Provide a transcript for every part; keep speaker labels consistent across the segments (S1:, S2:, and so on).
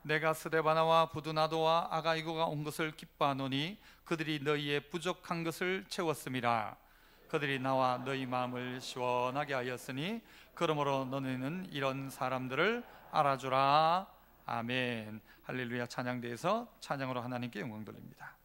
S1: 내가 스데바나와 부두나도와 아가이고가 온 것을 기뻐하노니 그들이 너희의 부족한 것을 채웠음이라. 그들이 나와 너희 마음을 시원하게 하였으니 그러므로 너희는 이런 사람들을 알아주라. 아멘. 할렐루야. 찬양대에서 찬양으로 하나님께 영광 돌립니다.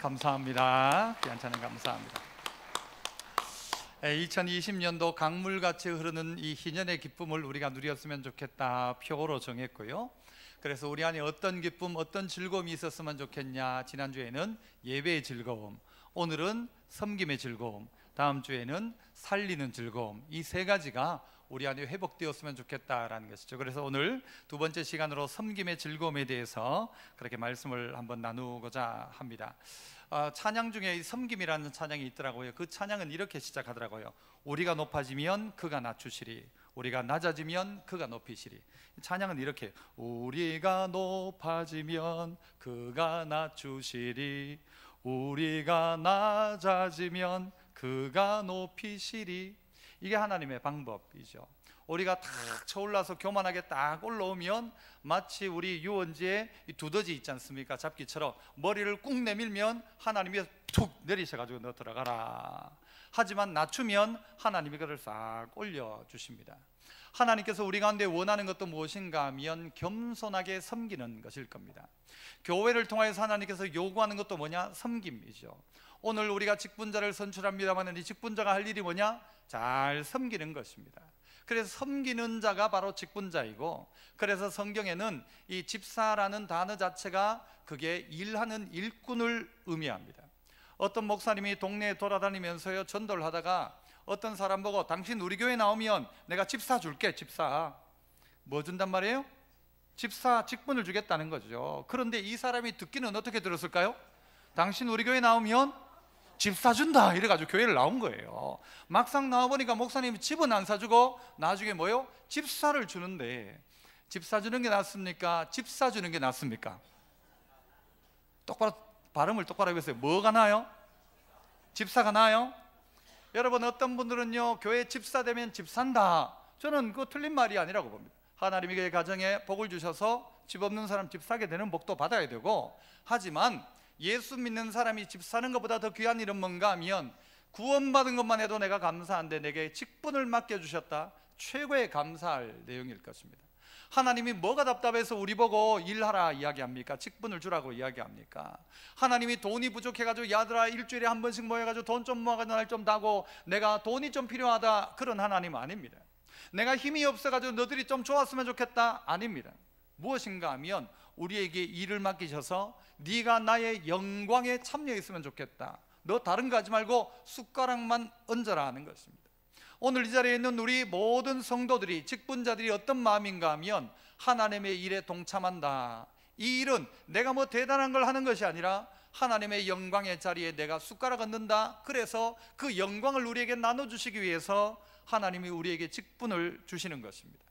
S1: 감사합니다. 귀한 찬양 감사합니다. 2020년도 강물같이 흐르는 이 희년의 기쁨을 우리가 누렸으면 좋겠다 표로 정했고요. 그래서 우리 안에 어떤 기쁨, 어떤 즐거움이 있었으면 좋겠냐. 지난주에는 예배의 즐거움, 오늘은 섬김의 즐거움, 다음 주에는 살리는 즐거움, 이 세 가지가 우리 안에 회복되었으면 좋겠다라는 것이죠. 그래서 오늘 두 번째 시간으로 섬김의 즐거움에 대해서 그렇게 말씀을 한번 나누고자 합니다. 찬양 중에 이 섬김이라는 찬양이 있더라고요. 그 찬양은 이렇게 시작하더라고요. 우리가 높아지면 그가 낮추시리, 우리가 낮아지면 그가 높이시리. 찬양은 이렇게, 우리가 높아지면 그가 낮추시리, 우리가 낮아지면 그가 높이시리. 이게 하나님의 방법이죠. 우리가 탁 쳐올라서 교만하게 딱 올라오면 마치 우리 유원지에 두더지 있지 않습니까? 잡기처럼 머리를 꾹 내밀면 하나님이 툭 내리셔가지고 너 들어가라. 하지만 낮추면 하나님이 그를 싹 올려주십니다. 하나님께서 우리 가운데 원하는 것도 무엇인가 하면 겸손하게 섬기는 것일 겁니다. 교회를 통해서 하나님께서 요구하는 것도 뭐냐? 섬김이죠. 오늘 우리가 직분자를 선출합니다만 이 직분자가 할 일이 뭐냐? 잘 섬기는 것입니다. 그래서 섬기는 자가 바로 직분자이고, 그래서 성경에는 이 집사라는 단어 자체가 그게 일하는 일꾼을 의미합니다. 어떤 목사님이 동네에 돌아다니면서요 전도를 하다가 어떤 사람 보고 당신 우리 교회 나오면 내가 집사 줄게. 집사 뭐 준단 말이에요? 집사 직분을 주겠다는 거죠. 그런데 이 사람이 듣기는 어떻게 들었을까요? 당신 우리 교회 나오면 집사 준다 이래가지고 교회를 나온 거예요. 막상 나와보니까 목사님이 집은 안 사주고 나중에 뭐요? 집사를 주는데, 집사 주는 게 낫습니까? 집사 주는 게 낫습니까? 똑바로 발음을 똑바로 해보세요. 뭐가 나아요? 집사가 나아요? 여러분, 어떤 분들은요 교회 집사 되면 집 산다. 저는 그거 틀린 말이 아니라고 봅니다. 하나님이 그 가정에 복을 주셔서 집 없는 사람 집 사게 되는 복도 받아야 되고, 하지만 예수 믿는 사람이 집 사는 것보다 더 귀한 일은 뭔가 하면 구원받은 것만 해도 내가 감사한데 내게 직분을 맡겨주셨다. 최고의 감사할 내용일 것입니다. 하나님이 뭐가 답답해서 우리 보고 일하라 이야기합니까? 직분을 주라고 이야기합니까? 하나님이 돈이 부족해가지고 야들아 일주일에 한 번씩 모여가지고 돈 좀 모아가지고 날 좀 다고 내가 돈이 좀 필요하다, 그런 하나님은 아닙니다. 내가 힘이 없어가지고 너들이 좀 좋았으면 좋겠다, 아닙니다. 무엇인가 하면 우리에게 일을 맡기셔서 네가 나의 영광에 참여했으면 좋겠다, 너 다른 거 하지 말고 숟가락만 얹어라 하는 것입니다. 오늘 이 자리에 있는 우리 모든 성도들이, 직분자들이 어떤 마음인가 하면 하나님의 일에 동참한다. 이 일은 내가 뭐 대단한 걸 하는 것이 아니라 하나님의 영광의 자리에 내가 숟가락 얹는다. 그래서 그 영광을 우리에게 나눠주시기 위해서 하나님이 우리에게 직분을 주시는 것입니다.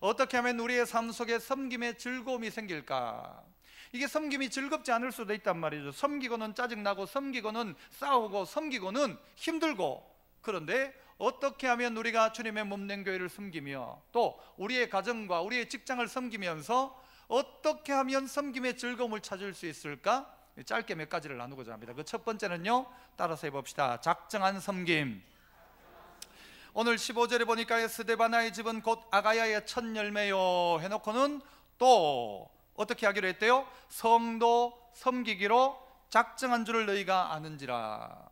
S1: 어떻게 하면 우리의 삶 속에 섬김의 즐거움이 생길까? 이게 섬김이 즐겁지 않을 수도 있단 말이죠. 섬기고는 짜증나고, 섬기고는 싸우고, 섬기고는 힘들고. 그런데 어떻게 하면 우리가 주님의 몸된 교회를 섬기며 또 우리의 가정과 우리의 직장을 섬기면서 어떻게 하면 섬김의 즐거움을 찾을 수 있을까? 짧게 몇 가지를 나누고자 합니다. 그 첫 번째는요, 따라서 해봅시다. 작정한 섬김. 오늘 15절에 보니까 스데바나의 집은 곧 아가야의 첫 열매요 해놓고는 또 어떻게 하기로 했대요? 성도 섬기기로 작정한 줄을 너희가 아는지라.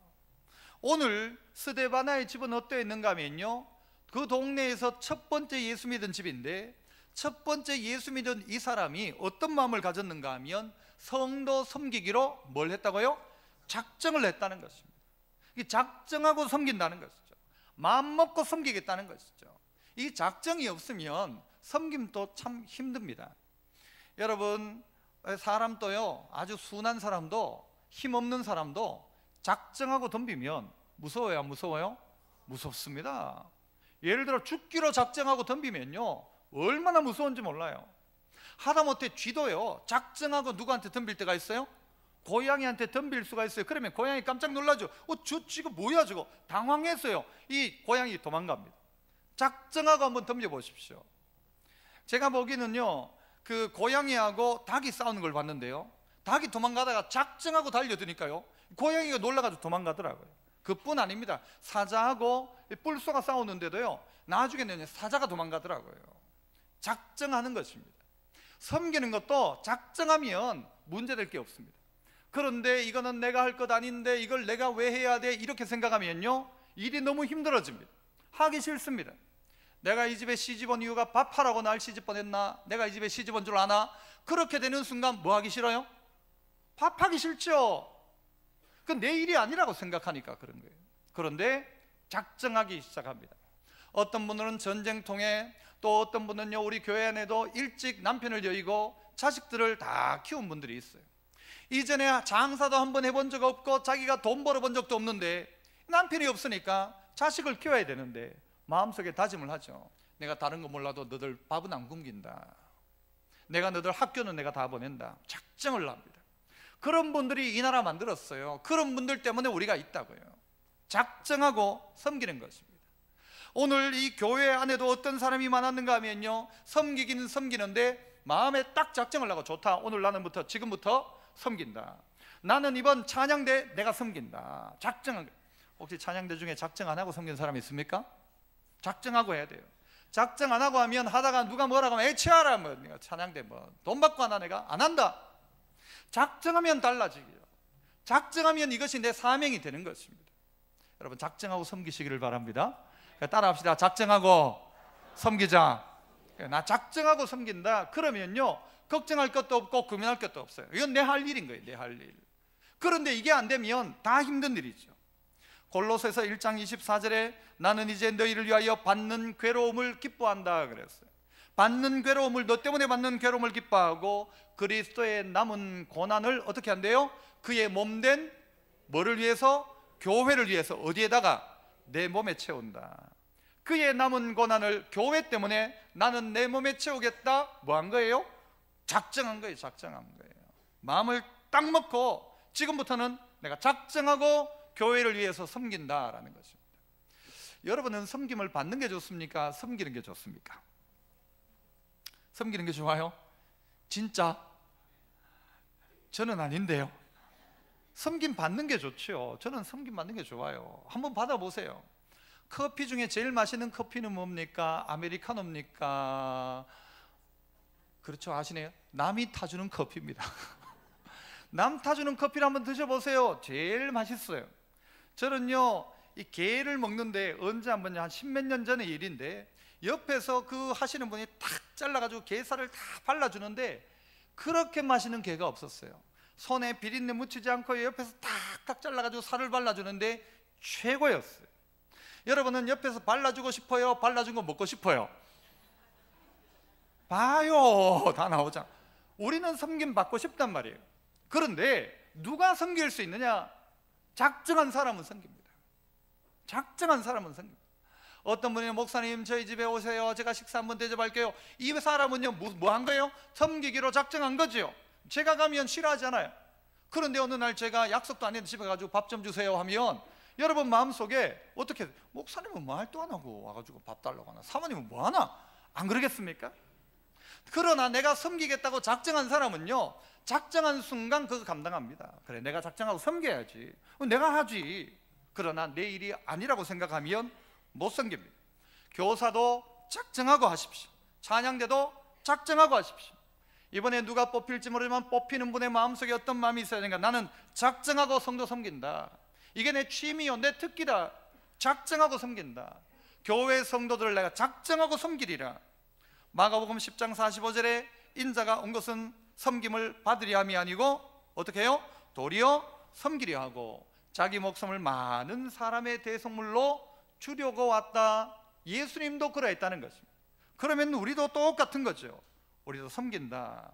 S1: 오늘 스데바나의 집은 어떠 있는가 하면요, 그 동네에서 첫 번째 예수 믿은 집인데, 첫 번째 예수 믿은 이 사람이 어떤 마음을 가졌는가 하면 성도 섬기기로 뭘 했다고요? 작정을 했다는 것입니다. 이 작정하고 섬긴다는 것이죠. 마음 먹고 섬기겠다는 것이죠. 이 작정이 없으면 섬김도 참 힘듭니다. 여러분, 사람도요, 아주 순한 사람도 힘없는 사람도 작정하고 덤비면 무서워요, 안 무서워요? 무섭습니다. 예를 들어 죽기로 작정하고 덤비면요 얼마나 무서운지 몰라요. 하다못해 쥐도요 작정하고 누구한테 덤빌 때가 있어요? 고양이한테 덤빌 수가 있어요. 그러면 고양이 깜짝 놀라죠. 쥐가 뭐야 저거, 당황했어요. 이 고양이 도망갑니다. 작정하고 한번 덤벼보십시오. 제가 보기는요 그 고양이하고 닭이 싸우는 걸 봤는데요, 닭이 도망가다가 작정하고 달려드니까요 고양이가 놀라가지고 도망가더라고요. 그뿐 아닙니다. 사자하고 뿔소가 싸우는데도요 나중에는 사자가 도망가더라고요. 작정하는 것입니다. 섬기는 것도 작정하면 문제될 게 없습니다. 그런데 이거는 내가 할 것 아닌데 이걸 내가 왜 해야 돼, 이렇게 생각하면요 일이 너무 힘들어집니다. 하기 싫습니다. 내가 이 집에 시집 온 이유가 밥하라고 날 시집 보냈나? 내가 이 집에 시집 온 줄 아나? 그렇게 되는 순간 뭐 하기 싫어요? 밥하기 싫죠. 그건 내 일이 아니라고 생각하니까 그런 거예요. 그런데 작정하기 시작합니다. 어떤 분들은 전쟁통에, 또 어떤 분은요 우리 교회 안에도 일찍 남편을 여의고 자식들을 다 키운 분들이 있어요. 이전에 장사도 한번 해본 적 없고 자기가 돈 벌어본 적도 없는데 남편이 없으니까 자식을 키워야 되는데 마음속에 다짐을 하죠. 내가 다른 거 몰라도 너들 밥은 안 굶긴다. 내가 너들 학교는 내가 다 보낸다. 작정을 합니다. 그런 분들이 이 나라 만들었어요. 그런 분들 때문에 우리가 있다고요. 작정하고 섬기는 것입니다. 오늘 이 교회 안에도 어떤 사람이 많았는가 하면요, 섬기기는 섬기는데 마음에 딱 작정을 하고, 좋다, 오늘 나는부터 지금부터 섬긴다. 나는 이번 찬양대 내가 섬긴다. 작정한. 혹시 찬양대 중에 작정 안 하고 섬긴 사람이 있습니까? 작정하고 해야 돼요. 작정 안 하고 하면 하다가 누가 뭐라고 하면 애치하라, 뭐 내가 찬양대 뭐 돈 받고 하나, 내가 안 한다. 작정하면 달라지기요. 작정하면 이것이 내 사명이 되는 것입니다. 여러분, 작정하고 섬기시기를 바랍니다. 따라합시다. 작정하고 섬기자. 나 작정하고 섬긴다. 그러면요, 걱정할 것도 없고 고민할 것도 없어요. 이건 내 할 일인 거예요. 내 할 일. 그런데 이게 안 되면 다 힘든 일이죠. 골로새서 1장 24절에 나는 이제 너희를 위하여 받는 괴로움을 기뻐한다 그랬어요. 받는 괴로움을, 너 때문에 받는 괴로움을 기뻐하고 그리스도의 남은 고난을 어떻게 한대요? 그의 몸된 뭐를 위해서? 교회를 위해서. 어디에다가? 내 몸에 채운다. 그의 남은 고난을 교회 때문에 나는 내 몸에 채우겠다. 뭐 한 거예요? 작정한 거예요. 작정한 거예요. 마음을 딱 먹고 지금부터는 내가 작정하고 교회를 위해서 섬긴다라는 것입니다. 여러분은 섬김을 받는 게 좋습니까? 섬기는 게 좋습니까? 섬기는 게 좋아요? 진짜? 저는 아닌데요. 섬김 받는 게 좋죠. 저는 섬김 받는 게 좋아요. 한번 받아보세요. 커피 중에 제일 맛있는 커피는 뭡니까? 아메리카노입니까? 그렇죠, 아시네요? 남이 타주는 커피입니다. 남 타주는 커피를 한번 드셔보세요. 제일 맛있어요. 저는요, 이 게를 먹는데 언제 한번, 한 십몇 년 전의 일인데, 옆에서 그 하시는 분이 탁 잘라가지고 게살을 다 발라주는데 그렇게 맛있는 게가 없었어요. 손에 비린내 묻히지 않고 옆에서 탁탁 잘라가지고 살을 발라주는데 최고였어요. 여러분은 옆에서 발라주고 싶어요? 발라준 거 먹고 싶어요? 봐요, 다 나오잖아. 우리는 섬김 받고 싶단 말이에요. 그런데 누가 섬길 수 있느냐? 작정한 사람은 섬깁니다. 작정한 사람은 섬깁니다. 어떤 분이 목사님 저희 집에 오세요, 제가 식사 한번 대접할게요. 이 사람은요 뭐 한 거예요? 섬기기로 작정한 거죠. 제가 가면 싫어하잖아요. 그런데 어느 날 제가 약속도 안 했는데 집에 가지고 밥 좀 주세요 하면 여러분 마음속에 어떻게, 목사님은 뭐 말도 안 하고 와가지고 밥 달라고 하나, 사모님은 뭐 하나, 안 그러겠습니까? 그러나 내가 섬기겠다고 작정한 사람은요, 작정한 순간 그거 감당합니다. 그래, 내가 작정하고 섬겨야지, 내가 하지. 그러나 내 일이 아니라고 생각하면 못 섬깁니다. 교사도 작정하고 하십시오. 찬양대도 작정하고 하십시오. 이번에 누가 뽑힐지 모르지만 뽑히는 분의 마음속에 어떤 마음이 있어야 되는가? 나는 작정하고 성도 섬긴다. 이게 내 취미요, 내 특기다. 작정하고 섬긴다. 교회 성도들을 내가 작정하고 섬기리라. 마가복음 10장 45절에 인자가 온 것은 섬김을 받으려 함이 아니고 어떻게 해요? 도리어 섬기려 하고 자기 목숨을 많은 사람의 대속물로 주려고 왔다. 예수님도 그러했다는 것입니다. 그러면 우리도 똑같은 거죠. 우리도 섬긴다.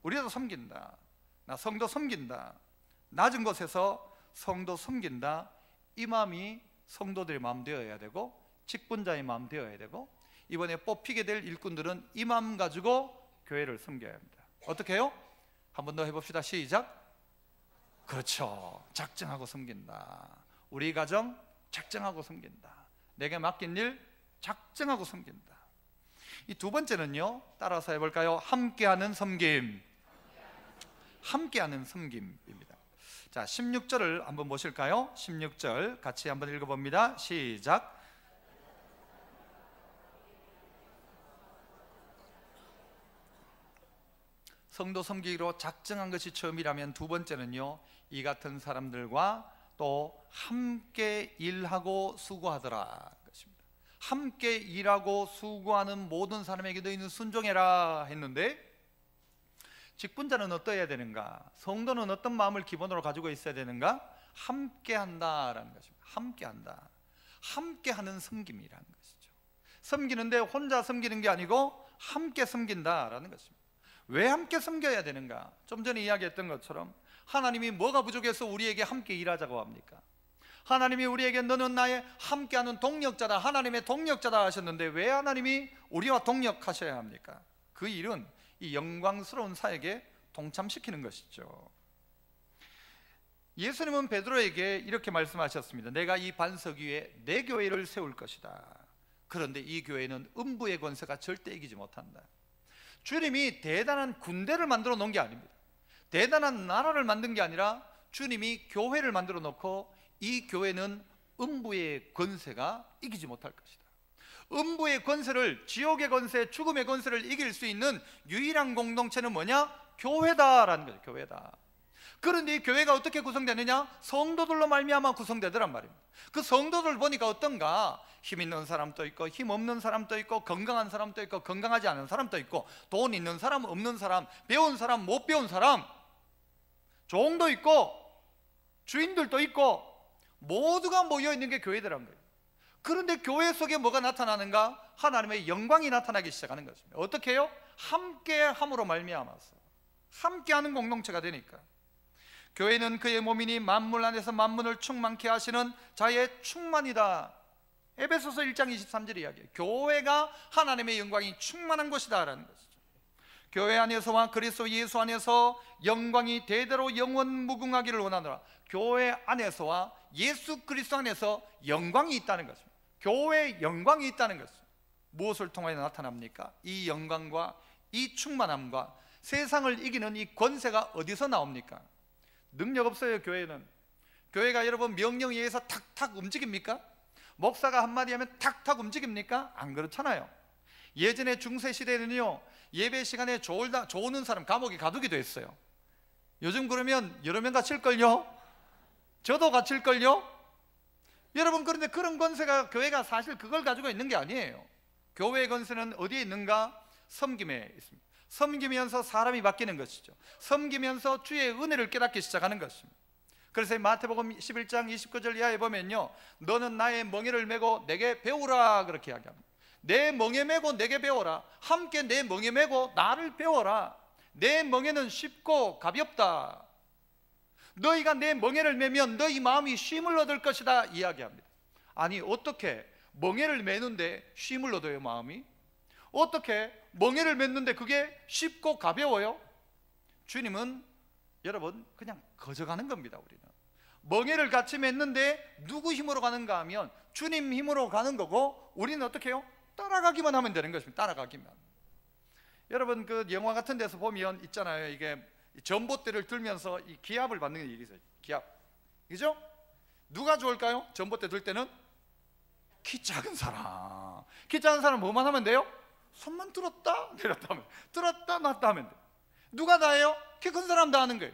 S1: 우리도 섬긴다. 나 성도 섬긴다. 낮은 곳에서 성도 섬긴다. 이 마음이 성도들의 마음 되어야 되고 직분자의 마음 되어야 되고, 이번에 뽑히게 될 일꾼들은 이 마음 가지고 교회를 섬겨야 합니다. 어떻게 해요? 한 번 더 해봅시다. 시작. 그렇죠. 작정하고 섬긴다. 우리 가정 작정하고 섬긴다. 내게 맡긴 일 작정하고 섬긴다. 이 두 번째는요, 따라서 해볼까요? 함께하는 섬김. 함께하는 섬김입니다. 자, 16절을 한번 보실까요? 16절 같이 한번 읽어봅니다. 시작. 성도 섬기기로 작정한 것이 처음이라면, 두 번째는요, 이 같은 사람들과 또 함께 일하고 수고하더라 것입니다. 함께 일하고 수고하는 모든 사람에게 너희는 순종해라 했는데, 직분자는 어떠해야 되는가? 성도는 어떤 마음을 기본으로 가지고 있어야 되는가? 함께 한다라는 것입니다. 함께 한다. 함께 하는 섬김이라는 것이죠. 섬기는데 혼자 섬기는 게 아니고 함께 섬긴다라는 것입니다. 왜 함께 섬겨야 되는가? 좀 전에 이야기했던 것처럼 하나님이 뭐가 부족해서 우리에게 함께 일하자고 합니까? 하나님이 우리에게 너는 나의 함께하는 동력자다, 하나님의 동력자다 하셨는데 왜 하나님이 우리와 동력하셔야 합니까? 그 일은 이 영광스러운 사역에 동참시키는 것이죠. 예수님은 베드로에게 이렇게 말씀하셨습니다. 내가 이 반석 위에 내 교회를 세울 것이다. 그런데 이 교회는 음부의 권세가 절대 이기지 못한다. 주님이 대단한 군대를 만들어 놓은 게 아닙니다. 대단한 나라를 만든 게 아니라 주님이 교회를 만들어 놓고 이 교회는 음부의 권세가 이기지 못할 것이다. 음부의 권세를, 지옥의 권세, 죽음의 권세를 이길 수 있는 유일한 공동체는 뭐냐? 교회다라는 거죠. 교회다. 그런데 이 교회가 어떻게 구성되느냐? 성도들로 말미암아 구성되더란 말입니다. 그 성도들 보니까 어떤가? 힘 있는 사람도 있고 힘 없는 사람도 있고 건강한 사람도 있고 건강하지 않은 사람도 있고 돈 있는 사람 없는 사람, 배운 사람 못 배운 사람, 종도 있고 주인들도 있고 모두가 모여있는 게 교회더란 거예요. 그런데 교회 속에 뭐가 나타나는가? 하나님의 영광이 나타나기 시작하는 것입니다. 어떻게 해요? 함께함으로 말미암아서 함께하는 공동체가 되니까. 교회는 그의 몸이니 만물 안에서 만물을 충만케 하시는 자의 충만이다. 에베소서 1장 23절 이야기예요. 교회가 하나님의 영광이 충만한 곳이다 라는 것이죠. 교회 안에서와 그리스도 예수 안에서 영광이 대대로 영원무궁하기를 원하노라. 교회 안에서와 예수 그리스도 안에서 영광이 있다는 것입니다. 교회에 영광이 있다는 것입니다. 무엇을 통하여 나타납니까? 이 영광과 이 충만함과 세상을 이기는 이 권세가 어디서 나옵니까? 능력 없어요. 교회는. 교회가 여러분 명령에 의해서 탁탁 움직입니까? 목사가 한마디 하면 탁탁 움직입니까? 안 그렇잖아요. 예전에 중세시대에는요, 예배 시간에 조는 사람 감옥에 가두기도 했어요. 요즘 그러면 여러 명 갇힐걸요? 저도 갇힐걸요? 여러분, 그런데 그런 권세가 교회가 사실 그걸 가지고 있는 게 아니에요. 교회의 권세는 어디에 있는가? 섬김에 있습니다. 섬기면서 사람이 바뀌는 것이죠. 섬기면서 주의 은혜를 깨닫기 시작하는 것입니다. 그래서 마태복음 11장 29절 이하에 보면요, 너는 나의 멍에를 메고 내게 배우라 그렇게 이야기합니다. 내 멍에 메고 내게 배워라. 함께 내 멍에 메고 나를 배워라. 내 멍에는 쉽고 가볍다. 너희가 내 멍에를 메면 너희 마음이 쉼을 얻을 것이다 이야기합니다. 아니, 어떻게 멍에를 메는데 쉼을 얻어요? 마음이 어떻게 멍에를 맸는데 그게 쉽고 가벼워요? 주님은 여러분 그냥 거저가는 겁니다. 우리는 멍에를 같이 맸는데 누구 힘으로 가는가 하면 주님 힘으로 가는 거고, 우리는 어떻게 해요? 따라가기만 하면 되는 것입니다. 따라가기만. 여러분 그 영화 같은 데서 보면 있잖아요, 이게 전봇대를 들면서 이 기압을 받는 일이 있어요. 기압, 그죠? 누가 좋을까요? 전봇대 들 때는 키 작은 사람. 키 작은 사람 뭐만 하면 돼요? 손만 들었다 내렸다 하면, 들었다 놨다 하면 돼. 누가 다 해요? 키 큰 사람 다 하는 거예요.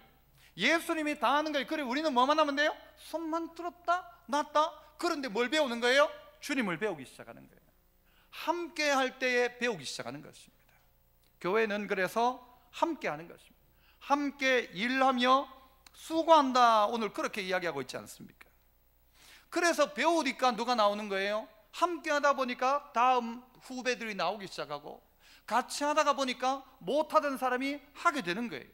S1: 예수님이 다 하는 거예요. 그래, 우리는 뭐만 하면 돼요? 손만 들었다 놨다. 그런데 뭘 배우는 거예요? 주님을 배우기 시작하는 거예요. 함께 할 때에 배우기 시작하는 것입니다. 교회는 그래서 함께 하는 것입니다. 함께 일하며 수고한다, 오늘 그렇게 이야기하고 있지 않습니까? 그래서 배우니까 누가 나오는 거예요? 함께 하다 보니까 다음 후배들이 나오기 시작하고, 같이 하다가 보니까 못하던 사람이 하게 되는 거예요.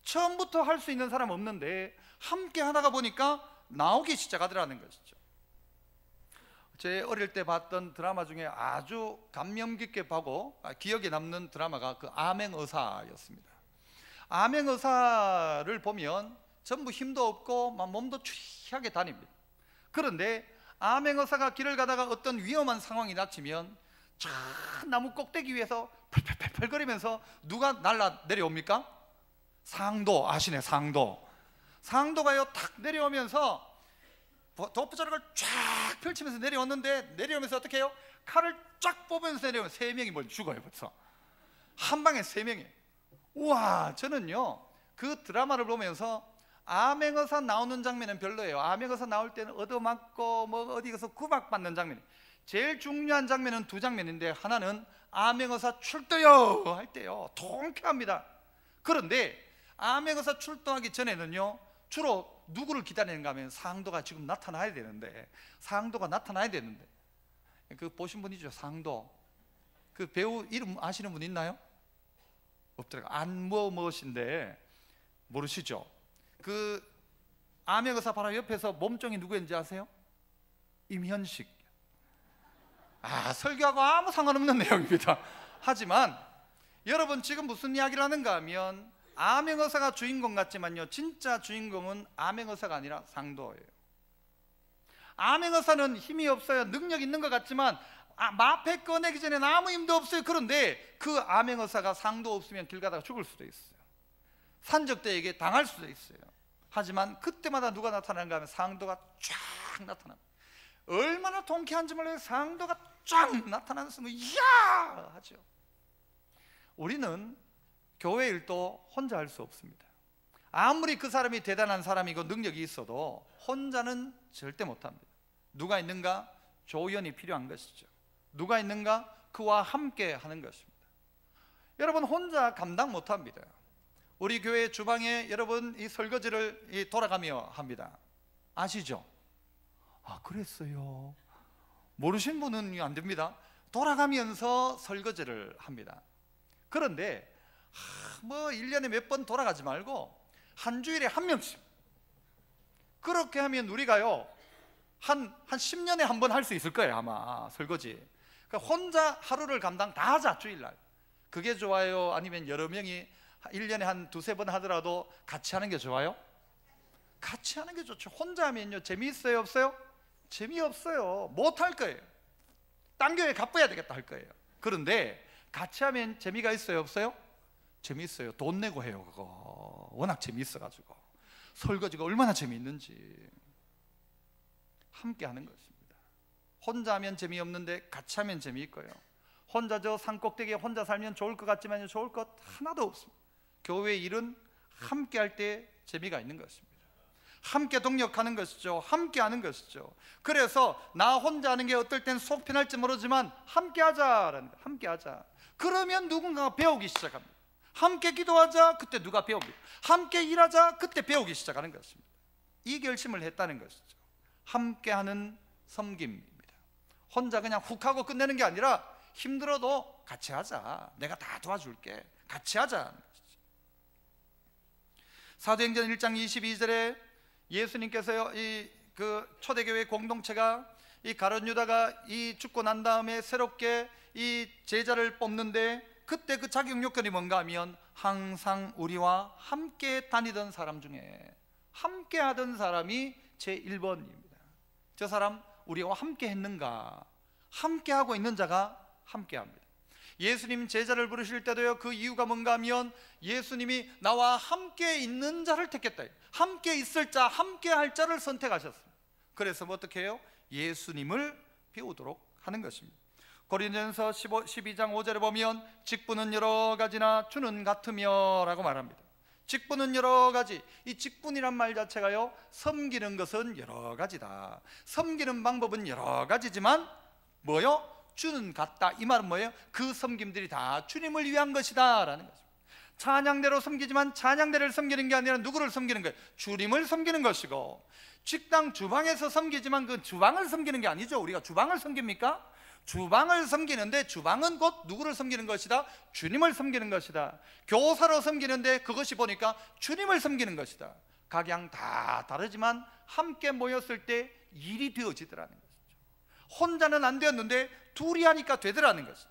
S1: 처음부터 할 수 있는 사람 없는데 함께 하다가 보니까 나오기 시작하더라는 것이죠. 제 어릴 때 봤던 드라마 중에 아주 감명 깊게 보고 기억에 남는 드라마가 그 암행의사였습니다. 암행의사를 보면 전부 힘도 없고 막 몸도 추리하게 다닙니다. 그런데 암행의사가 길을 가다가 어떤 위험한 상황이 닥치면 저 나무 꼭대기 위에서 펄펄펄펄거리면서 누가 날라 내려옵니까? 상도 아시네. 상도가요 탁 내려오면서 도프자락을 쫙 펼치면서 내려왔는데, 내려오면서 어떻게 해요? 칼을 쫙 뽑으면서 내려오면 3명이 뭘 죽어요. 벌써 한 방에 3명이. 우와, 저는요 그 드라마를 보면서 암행의사 나오는 장면은 별로예요. 암행의사 나올 때는 얻어맞고 뭐 어디 가서 구박받는 장면. 제일 중요한 장면은 2장면인데, 하나는 암행의사 출동요 할 때요 통쾌합니다. 그런데 암행의사 출동하기 전에는요 주로 누구를 기다리는가 하면 상도가 지금 나타나야 되는데, 그 보신 분 있죠? 상도. 그 배우 이름 아시는 분 있나요? 없더라고요. 안무엇인데 모르시죠? 그 암행어사 바로 옆에서 몸종이 누구인지 아세요? 임현식. 설교하고 아무 상관없는 내용입니다. 하지만 여러분 지금 무슨 이야기를 하는가 하면 암행어사가 주인공 같지만요, 진짜 주인공은 암행어사가 아니라 상도예요. 암행어사는 힘이 없어요. 능력 있는 것 같지만 마패 꺼내기 전에는 아무 힘도 없어요. 그런데 그 암행어사가 상도 없으면 길 가다가 죽을 수도 있어요. 산적대에게 당할 수도 있어요. 하지만 그때마다 누가 나타나는가 하면 상도가 쫙 나타납니다. 얼마나 통쾌한지 몰라요. 상도가 쫙 나타나는 순간 이야 하죠. 우리는 교회 일도 혼자 할 수 없습니다. 아무리 그 사람이 대단한 사람이고 능력이 있어도 혼자는 절대 못합니다. 누가 있는가? 조연이 필요한 것이죠. 누가 있는가? 그와 함께 하는 것입니다. 여러분 혼자 감당 못합니다. 우리 교회 주방에 여러분 이 설거지를 돌아가며 합니다. 아시죠? 그랬어요. 모르신 분은 안 됩니다. 돌아가면서 설거지를 합니다. 그런데 1년에 몇 번 돌아가지 말고 한 주일에 한 명씩 그렇게 하면 우리가요 한 10년에 한 번 할 수 있을 거예요 아마 설거지. 그러니까 혼자 하루를 감당 다 하자 주일날. 그게 좋아요? 아니면 여러 명이 1년에 한 두세 번 하더라도 같이 하는 게 좋아요? 같이 하는 게 좋죠. 혼자 하면요 재미있어요 없어요? 재미없어요. 못 할 거예요. 딴 교회 가봐야 되겠다 할 거예요. 그런데 같이 하면 재미가 있어요 없어요? 재미있어요. 돈 내고 해요. 그거 워낙 재미있어가지고. 설거지가 얼마나 재미있는지. 함께 하는 것입니다. 혼자 하면 재미없는데 같이 하면 재미있고요. 혼자 저 산꼭대기에 혼자 살면 좋을 것 같지만 좋을 것 하나도 없습니다. 교회 일은 함께 할 때 재미가 있는 것입니다. 함께 동력하는 것이죠. 함께 하는 것이죠. 그래서 나 혼자 하는 게 어떨 땐 속 편할지 모르지만 함께 하자라는 거예요. 함께 하자. 그러면 누군가가 배우기 시작합니다. 함께 기도하자. 그때 누가 배웁니다. 함께 일하자. 그때 배우기 시작하는 것입니다. 이 결심을 했다는 것이죠. 함께하는 섬김입니다. 혼자 그냥 훅 하고 끝내는 게 아니라 힘들어도 같이 하자. 내가 다 도와줄게. 같이 하자. 사도행전 1장 22절에 예수님께서요 그 초대교회 공동체가 이 가룟 유다가 죽고 난 다음에 새롭게 이 제자를 뽑는데 그때 그 자격 요건이 뭔가 하면 항상 우리와 함께 다니던 사람 중에 함께 하던 사람이 제 1번입니다. 저 사람 우리와 함께 했는가? 함께 하고 있는 자가 함께 합니다. 예수님 제자를 부르실 때도요 그 이유가 뭔가 하면 예수님이 나와 함께 있는 자를 택했다. 함께 있을 자, 함께 할 자를 선택하셨습니다. 그래서 뭐 어떻게 해요? 예수님을 배우도록 하는 것입니다. 고린도전서 12장 5절에 보면 직분은 여러 가지나 주는 같으며 라고 말합니다. 직분은 여러 가지. 이 직분이란 말 자체가요 섬기는 것은 여러 가지다. 섬기는 방법은 여러 가지지만 뭐요? 주는 같다. 이 말은 뭐예요? 그 섬김들이 다 주님을 위한 것이다 라는 것입니다. 찬양대로 섬기지만 찬양대를 섬기는 게 아니라 누구를 섬기는 거예요? 주님을 섬기는 것이고, 식당 주방에서 섬기지만 그 주방을 섬기는 게 아니죠. 우리가 주방을 섬깁니까? 주방을 섬기는데 주방은 곧 누구를 섬기는 것이다? 주님을 섬기는 것이다. 교사로 섬기는데 그것이 보니까 주님을 섬기는 것이다. 각양 다 다르지만 함께 모였을 때 일이 되어지더라는 것이죠. 혼자는 안 되었는데 둘이 하니까 되더라는 것이죠.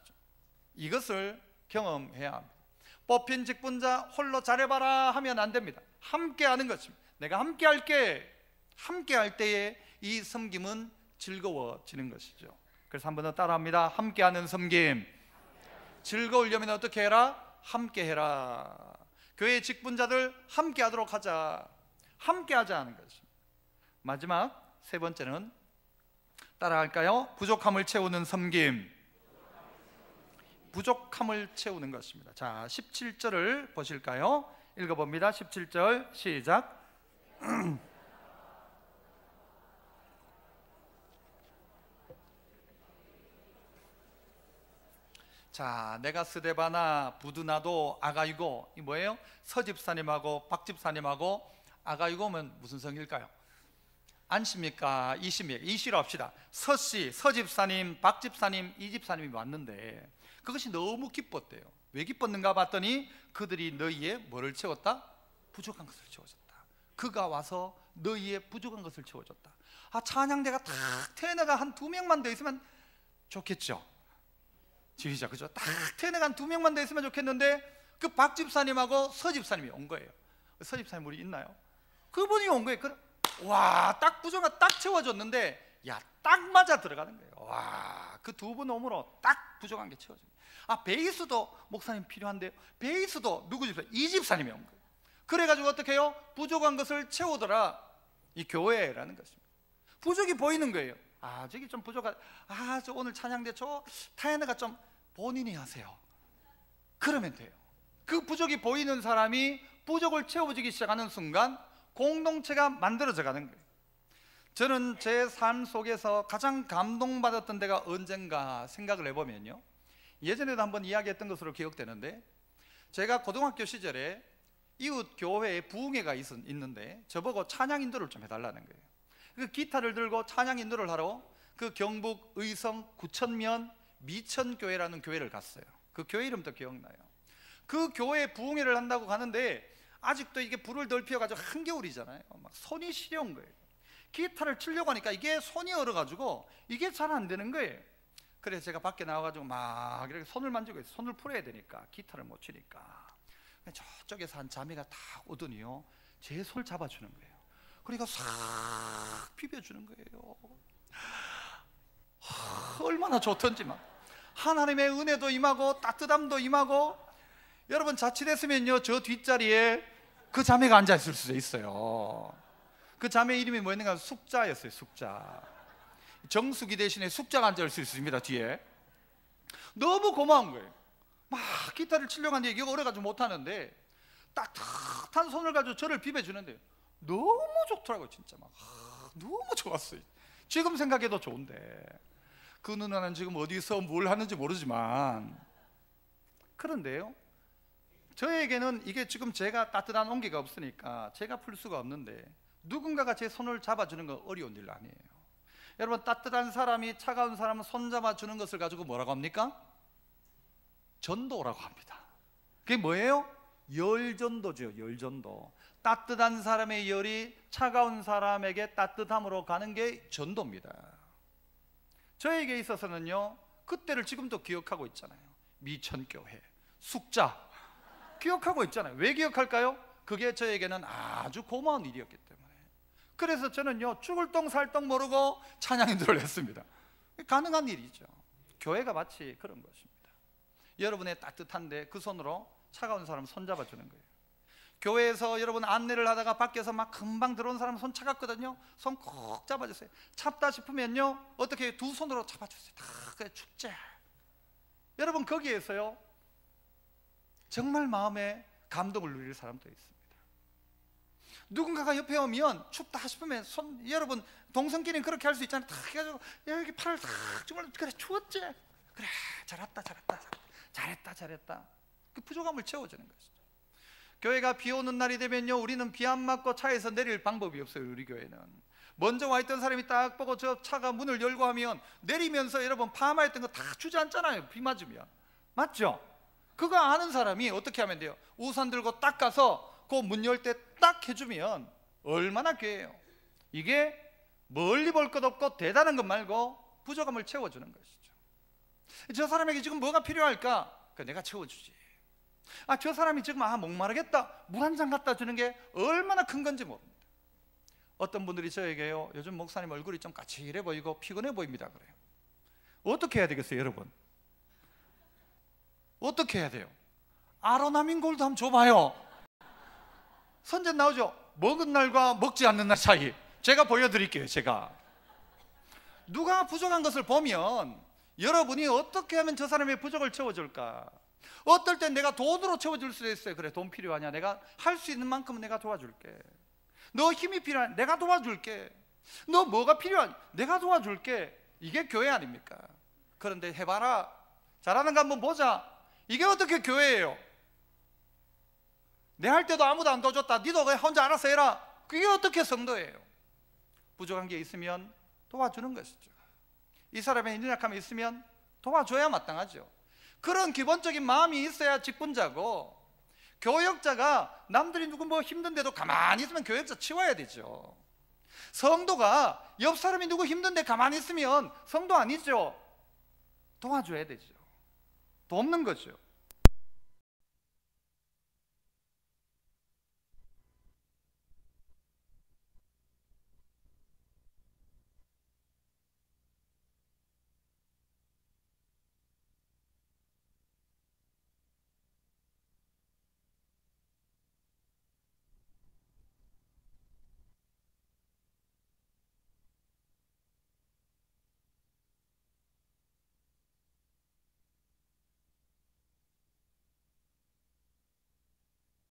S1: 이것을 경험해야 합니다. 뽑힌 직분자 홀로 잘해봐라 하면 안 됩니다. 함께 하는 것입니다. 내가 함께 할게. 함께 할 때에 이 섬김은 즐거워지는 것이죠. 그래서 한 번 더 따라합니다. 함께하는 섬김. 즐거우려면 어떻게 해라? 함께 해라. 교회 직분자들 함께 하도록 하자. 함께 하자 하는 것입니다. 마지막 세 번째는 따라할까요? 부족함을 채우는 섬김. 부족함을 채우는 것입니다. 자, 17절을 보실까요? 읽어봅니다. 17절 시작. 자, 내가 스데바나 부드나도 아가이고, 이 뭐예요? 서집사님하고 박집사님하고 아가이고면 무슨 성일까요? 안씨입니까? 이씨입니까? 이씨로 합시다. 서씨, 서집사님, 박집사님, 이집사님이 왔는데 그것이 너무 기뻤대요. 왜 기뻤는가 봤더니 그들이 너희의 뭐를 채웠다? 부족한 것을 채워줬다. 그가 와서 너희의 부족한 것을 채워줬다. 찬양대가 딱 테너가 한 2명만 더 있으면 좋겠죠. 지휘자, 그죠? 딱 테너가 한 2명만 더 있으면 좋겠는데 그 박 집사님하고 서 집사님이 온 거예요. 서 집사님 우리 있나요? 그분이 온 거예요. 와, 딱 부족한 딱 채워줬는데, 야, 딱 맞아 들어가는 거예요. 와, 그 두 분 오므로 딱 부족한 게 채워집니다. 베이스도 목사님 필요한데요. 베이스도 누구 집사? 이 집사님이 온 거예요. 그래가지고 어떻게 해요? 부족한 것을 채우더라. 이 교회라는 것입니다. 부족이 보이는 거예요. 저기 좀 부족한, 저 오늘 찬양대 저 타이너가 좀 본인이 하세요. 그러면 돼요. 그 부족이 보이는 사람이 부족을 채워주기 시작하는 순간 공동체가 만들어져 가는 거예요. 저는 제 삶 속에서 가장 감동받았던 데가 언젠가 생각을 해보면요, 예전에도 한번 이야기했던 것으로 기억되는데, 제가 고등학교 시절에 이웃 교회에 부흥회가 있는데 저보고 찬양 인도를 좀 해달라는 거예요. 그 기타를 들고 찬양 인도를 하러 그 경북 의성 구천면 미천교회라는 교회를 갔어요. 그 교회 이름도 기억나요. 그 교회에 부흥회를 한다고 가는데 아직도 이게 불을 덜 피워가지고 한겨울이잖아요. 막 손이 시려운 거예요. 기타를 치려고 하니까 이게 손이 얼어가지고 이게 잘 안 되는 거예요. 그래서 제가 밖에 나와가지고 막 이렇게 손을 만지고 있어요. 손을 풀어야 되니까 기타를 못 치니까. 저쪽에서 한 자매가 딱 오더니요, 제 손을 잡아주는 거예요. 그러니까 싹 비벼주는 거예요. 얼마나 좋던지만. 하나님의 은혜도 임하고 따뜻함도 임하고. 여러분 자칫했으면요, 저 뒷자리에 그 자매가 앉아있을 수도 있어요. 그 자매 이름이 뭐였는가? 숙자였어요. 숙자. 정수기 대신에 숙자가 앉아있을 수 있습니다. 뒤에. 너무 고마운 거예요. 막 기타를 치려고 하는데 이게 어려가지고 못하는데 따뜻한 손을 가지고 저를 비벼주는데 너무 좋더라고요. 진짜 막 너무 좋았어요. 지금 생각해도 좋은데, 그 누나는 지금 어디서 뭘 하는지 모르지만. 그런데요, 저에게는 이게 지금 제가 따뜻한 온기가 없으니까 제가 풀 수가 없는데, 누군가가 제 손을 잡아주는 건 어려운 일 아니에요. 여러분, 따뜻한 사람이 차가운 사람을 손 잡아주는 것을 가지고 뭐라고 합니까? 전도라고 합니다. 그게 뭐예요? 열전도죠. 열전도. 따뜻한 사람의 열이 차가운 사람에게 따뜻함으로 가는 게 전도입니다. 저에게 있어서는요, 그때를 지금도 기억하고 있잖아요. 미천교회, 숙자 기억하고 있잖아요. 왜 기억할까요? 그게 저에게는 아주 고마운 일이었기 때문에. 그래서 저는요, 죽을 똥 살 똥 모르고 찬양 인도를 했습니다. 가능한 일이죠. 교회가 마치 그런 것입니다. 여러분의 따뜻한데 그 손으로 차가운 사람 손 잡아주는 거예요. 교회에서 여러분 안내를 하다가 밖에서 막 금방 들어온 사람 손 차갑거든요. 손 콕 잡아주세요. 찹다 싶으면요, 어떻게 두 손으로 잡아주세요. 다 그래, 축제. 여러분, 거기에서요 정말 마음에 감동을 누릴 사람도 있습니다. 누군가가 옆에 오면 춥다 싶으면 손, 여러분 동성끼리는 그렇게 할 수 있잖아요. 탁 해가지고 여기 팔을 탁 정말, 그래 추웠지? 그래 잘했다 잘했다 잘했다 잘했다. 그 부족함을 채워주는 것이죠. 교회가 비 오는 날이 되면요, 우리는 비 안 맞고 차에서 내릴 방법이 없어요. 우리 교회는 먼저 와 있던 사람이 딱 보고 저 차가 문을 열고 하면 내리면서 여러분 파마했던 거 다 주저앉잖아요. 비 맞으면. 맞죠? 그거 아는 사람이 어떻게 하면 돼요? 우산 들고 딱 가서 그 문 열 때 딱 해주면 얼마나 귀해요. 이게 멀리 볼 것 없고 대단한 것 말고 부족함을 채워주는 것이죠. 저 사람에게 지금 뭐가 필요할까? 내가 채워주지. 저 사람이 지금 목마르겠다, 물 한 잔 갖다 주는 게 얼마나 큰 건지 모릅니다. 어떤 분들이 저에게요, 요즘 목사님 얼굴이 좀 까칠해 보이고 피곤해 보입니다 그래요. 어떻게 해야 되겠어요 여러분? 어떻게 해야 돼요? 아로나민 골드 한번 줘봐요. 선전 나오죠? 먹은 날과 먹지 않는 날 차이. 제가 보여드릴게요. 제가 누가 부족한 것을 보면 여러분이 어떻게 하면 저 사람의 부족을 채워줄까? 어떨 땐 내가 돈으로 채워줄 수도 있어요. 그래, 돈 필요하냐? 내가 할 수 있는 만큼은 내가 도와줄게. 너 힘이 필요하냐? 내가 도와줄게. 너 뭐가 필요하냐? 내가 도와줄게. 이게 교회 아닙니까? 그런데 해봐라, 잘하는 거 한번 보자. 이게 어떻게 교회예요? 내 할 때도 아무도 안 도와줬다, 니도 그냥 혼자 알아서 해라. 그게 어떻게 성도예요? 부족한 게 있으면 도와주는 것이죠. 이 사람의 연약함이 있으면 도와줘야 마땅하죠. 그런 기본적인 마음이 있어야 직분자고, 교역자가 남들이 누구 뭐 힘든데도 가만히 있으면 교역자 치워야 되죠. 성도가 옆 사람이 누구 힘든데 가만히 있으면 성도 아니죠. 도와줘야 되죠. 돕는 거죠.